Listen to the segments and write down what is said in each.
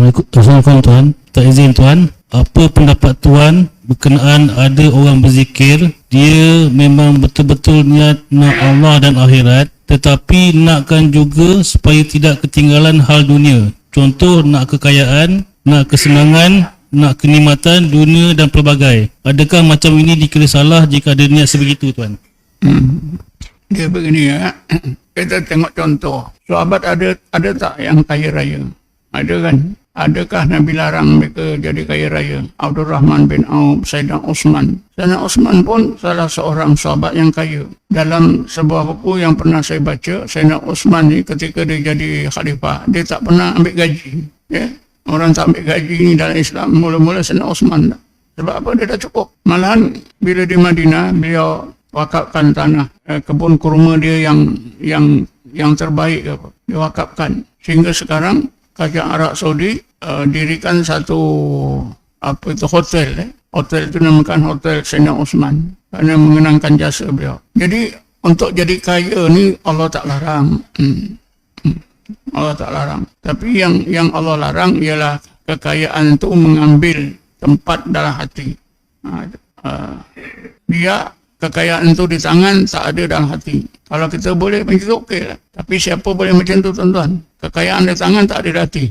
Assalamualaikum Tuan. Tak izin Tuan, apa pendapat Tuan berkenaan ada orang berzikir, dia memang betul-betul niat nak Allah dan akhirat, tetapi nakkan juga supaya tidak ketinggalan hal dunia. Contoh nak kekayaan, nak kesenangan, nak kenikmatan dunia dan pelbagai. Adakah macam ini dikira salah jika ada niat sebegitu Tuan? Dia begini ya. Kita tengok contoh. Sahabat ada tak yang kaya raya? Ada kan? Adakah Nabi larang mereka jadi kaya raya? Abdul Rahman bin Auf, Sayyidina Osman. Sayyidina Osman pun salah seorang sahabat yang kaya. Dalam sebuah buku yang pernah saya baca, Sayyidina Osman ni ketika dia jadi khalifah, dia tak pernah ambil gaji. Ya? Orang tak ambil gaji ni dalam Islam, mula-mula Sayyidina Osman. Sebab apa? Dia dah cukup. Malahan bila di Madinah, beliau wakafkan tanah kebun kurma dia yang terbaik, dia wakafkan. Sehingga sekarang Kerajaan Arab Saudi dirikan satu hotel. Hotel itu namakan Hotel Sayyidina Osman kerana mengenangkan jasa beliau. Jadi untuk jadi kaya ni Allah tak larang. Allah tak larang. Tapi yang Allah larang ialah kekayaan itu mengambil tempat dalam hati. Dia kekayaan itu di tangan, tak ada dalam hati. Kalau kita boleh macam itu, okey lah. Tapi siapa boleh macam itu, tuan-tuan? Kekayaan di tangan, tak ada di hati.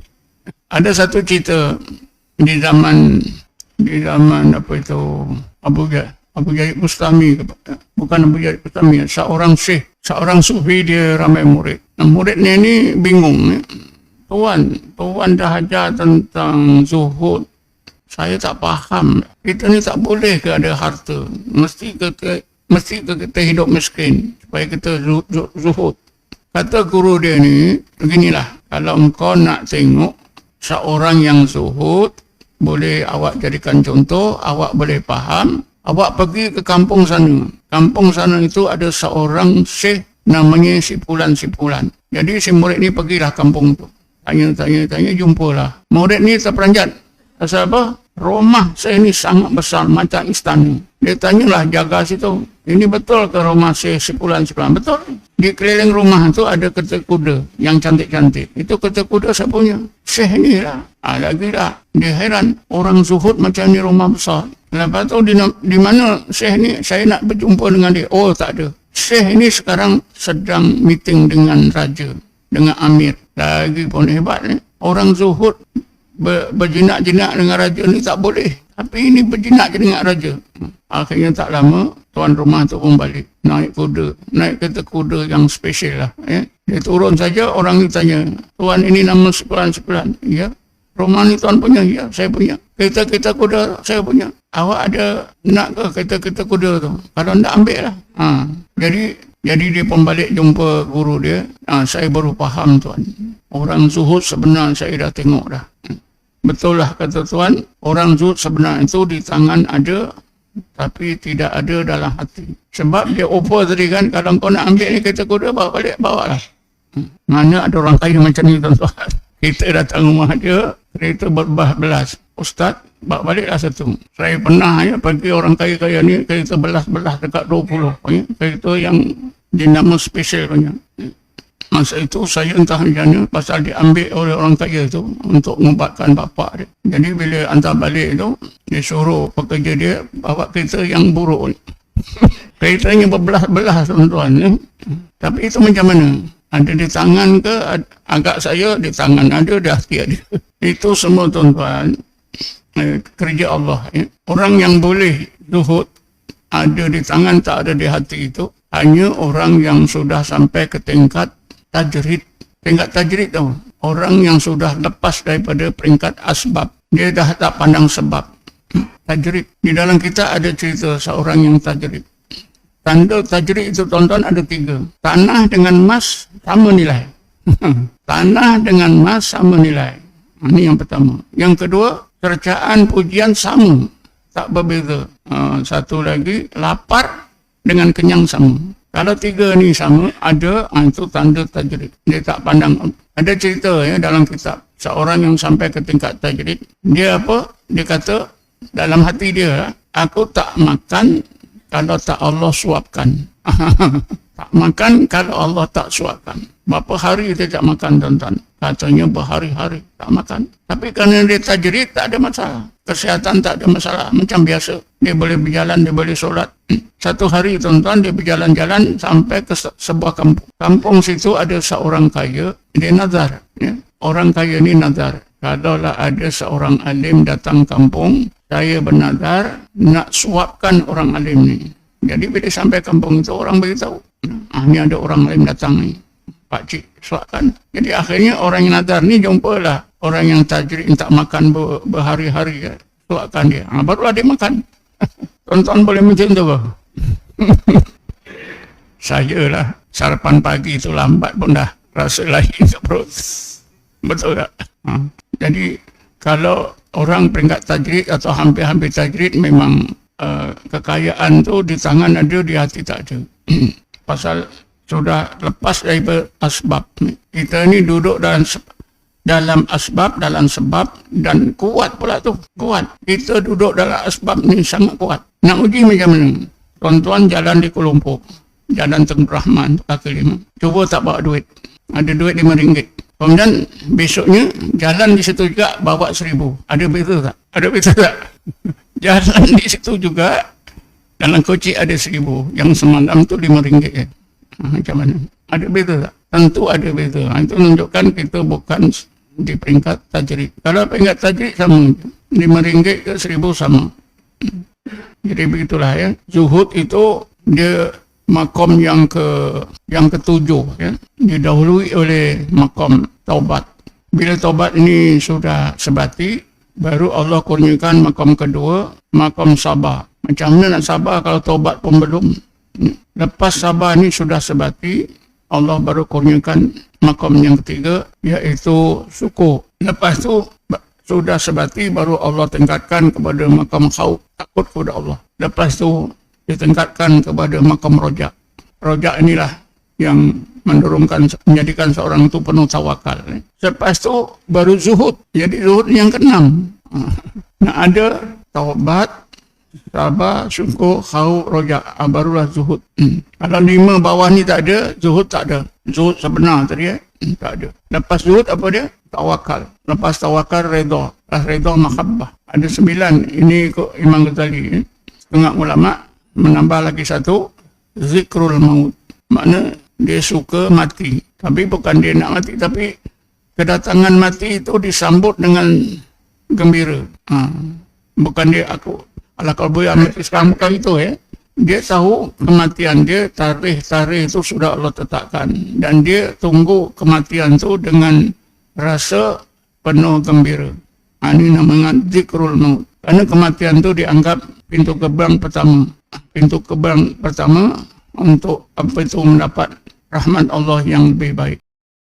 Ada satu cerita di zaman Abu Jaid Bustami, bukan Abu Jaid Bustami, seorang syekh, seorang sufi, dia ramai murid. Muridnya ni bingung. Tuan dah ajar tentang zuhud. Saya tak faham. Kita ni tak boleh ke ada harta? Mesti ke kita hidup miskin supaya kita zuhud. Kata guru dia ni, beginilah. Kalau engkau nak tengok seorang yang zuhud, boleh awak jadikan contoh, awak boleh faham, awak pergi ke kampung sana. Kampung sana itu ada seorang syekh namanya Sipulan. Jadi si murid ni pergilah kampung tu. Tanya, jumpalah. Murid ni terperanjat. Pasal apa? Rumah saya ni sangat besar, macam istana. Dia tanyalah jaga situ, ini betul ke rumah saya Sipulan? Betul. Di keliling rumah tu ada kereta kuda yang cantik-cantik. Itu kereta kuda siapa punya? Syekh ni lah. Lagi lah. Dia heran, orang zuhud macam ni rumah besar. Lepas tu di mana Syekh ni? Saya nak berjumpa dengan dia. Oh, tak ada. Syekh ni sekarang sedang meeting dengan raja, dengan amir. Lagi pun hebat ni. Orang zuhud berjinak-jinak dengan raja ni tak boleh. Tapi ini berjinak dengan raja. Akhirnya tak lama, tuan rumah tu pun balik. Naik kereta kuda yang special lah. Dia turun saja, orang ni tanya, tuan ini nama Sipulan. Ya. Rumah ni tuan punya? Ya, saya punya. Kereta kuda saya punya. Awak ada nak ke kereta kuda tu? Kalau nak ambil lah. Jadi dia pun balik jumpa guru dia. Saya baru faham tuan. Orang zuhud sebenar saya dah tengok dah. Betul lah kata tuan, orang zuhud sebenar itu di tangan ada, tapi tidak ada dalam hati. Sebab dia offer tadi kan, kalau kau nak ambil ni kereta kuda, bawa balik, bawa lah. Mana ada orang kaya macam ni tuan-tuan. Kita datang rumah dia, kereta berbelas-belas. Ustaz, bawa baliklah satu. Saya pernah pergi orang kaya-kaya ni, kereta belas-belas dekat 20. Kereta yang dinama special punya. Masa itu saya entah macam mana, pasal diambil oleh orang kaya tu untuk mengubatkan bapak dia. Jadi bila hantar balik tu, dia suruh pekerja dia bawa kereta yang buruk. Keretanya berbelah-belah tuan-tuan. Tapi itu macam mana? Ada di tangan ke? Agak saya di tangan ada, di hati ada. Itu semua tuan-tuan, kerja Allah. Orang yang boleh zuhud ada di tangan, tak ada di hati itu, hanya orang yang sudah sampai ke tingkat tajrid. Tingkat tajrid tu, orang yang sudah lepas daripada peringkat asbab. Dia dah tak pandang sebab. Tajrid. Di dalam kita ada cerita seorang yang tajrid. Tanda tajrid itu tuan-tuan ada 3. Tanah dengan emas sama nilai. Tanah dengan emas sama nilai. Ini yang pertama. Yang kedua, cercaan pujian sama. Tak berbeza. Satu lagi, lapar dengan kenyang sama. Kalau 3 ni sama, ada, itu tanda tajrid. Dia tak pandang. Ada cerita dalam kitab. Seorang yang sampai ke tingkat tajrid, dia apa? Dia kata, dalam hati dia, aku tak makan kalau tak Allah suapkan. Tak makan kalau Allah tak suapkan. Berapa hari dia tak makan, tuan-tuan? Katanya berhari-hari tak makan. Tapi karena dia tajrid tak ada masalah. Kesehatan tak ada masalah. Macam biasa. Dia boleh berjalan, dia boleh solat. Satu hari tuan-tuan dia berjalan-jalan sampai ke sebuah kampung. Kampung situ ada seorang kaya. Dia nazar. Ya. Orang kaya ni nazar. Kalaulah ada seorang alim datang kampung, saya bernazar nak suapkan orang alim ni. Jadi bila sampai kampung itu orang beritahu, ni ada orang alim datang ni. Pakcik suapkan. Jadi akhirnya orang yang nazar ni jumpalah orang yang tajrid tak makan berhari-hari. Ya. Suapkan dia. Barulah dia makan. Tuan-tuan boleh macam tu ke? Saya lah sarapan pagi itu lambat pun dah rasa lahir ke perut. Betul tak? Jadi kalau orang peringkat tajrid atau hampir-hampir tajrid memang kekayaan tu di tangan ada, di hati tak ada. Pasal sudah lepas daripada asbab. Kita ni duduk dalam asbab, dalam sebab dan kuat pula tu. Kuat. Kita duduk dalam asbab ni sangat kuat. Nak uji macam mana? Tuan-tuan jalan di Kuala Lumpur. Jalan Tengku Rahman, kaki 5. Cuba tak bawa duit. Ada duit RM5. Kemudian besoknya jalan di situ juga bawa 1,000. Ada beza tak? Ada beza tak? Jalan di situ juga dalam koci ada 1,000. Yang semalam tu RM5 ya. Macam mana? Ada beza tak? Tentu ada beza. Itu menunjukkan kita bukan di peringkat tajrid. Kalau peringkat tajrid sama. RM5 ke 1,000 sama. Jadi begitulah ya. Zuhud itu dia makom yang ketujuh ya, didahului oleh makom taubat. Bila taubat ini sudah sebati, baru Allah kurniakan makom kedua, makom sabar. Macam mana nak sabar kalau taubat pun belum? Lepas sabar ni sudah sebati, Allah baru kurniakan makom yang ketiga, iaitu syukur. Lepas tu sudah sebati, baru Allah tingkatkan kepada makom khauf, takut kepada Allah. Lepas tu ditingkatkan kepada makam rojak. Rojak inilah yang menjadikan seorang itu penuh tawakal. Selepas tu baru zuhud. Jadi zuhud yang keenam. Nah, ada taubat, sabar, syukur, khauf, rojak. Barulah zuhud. Kalau 5 bawah ni tak ada, zuhud tak ada. Zuhud sebenar tadi tak ada. Lepas zuhud apa dia? Tawakal. Lepas tawakal, redha. Lepas redha, mahabbah. Ada 9. Ini ikut Imam Ghazali. Setengah ulama' menambah lagi satu, zikrul maut. Makna dia suka mati. Tapi bukan dia nak mati, tapi kedatangan mati itu disambut dengan gembira. Bukan dia ala kalbu yang mati sekarang, bukan itu ya. Dia tahu kematian dia, tarikh itu sudah Allah tetapkan. Dan dia tunggu kematian itu dengan rasa penuh gembira. Ini namanya zikrul maut. Karena kematian itu dianggap pintu gerbang pertama. Pintu gerbang pertama untuk apa itu mendapat rahmat Allah yang lebih baik.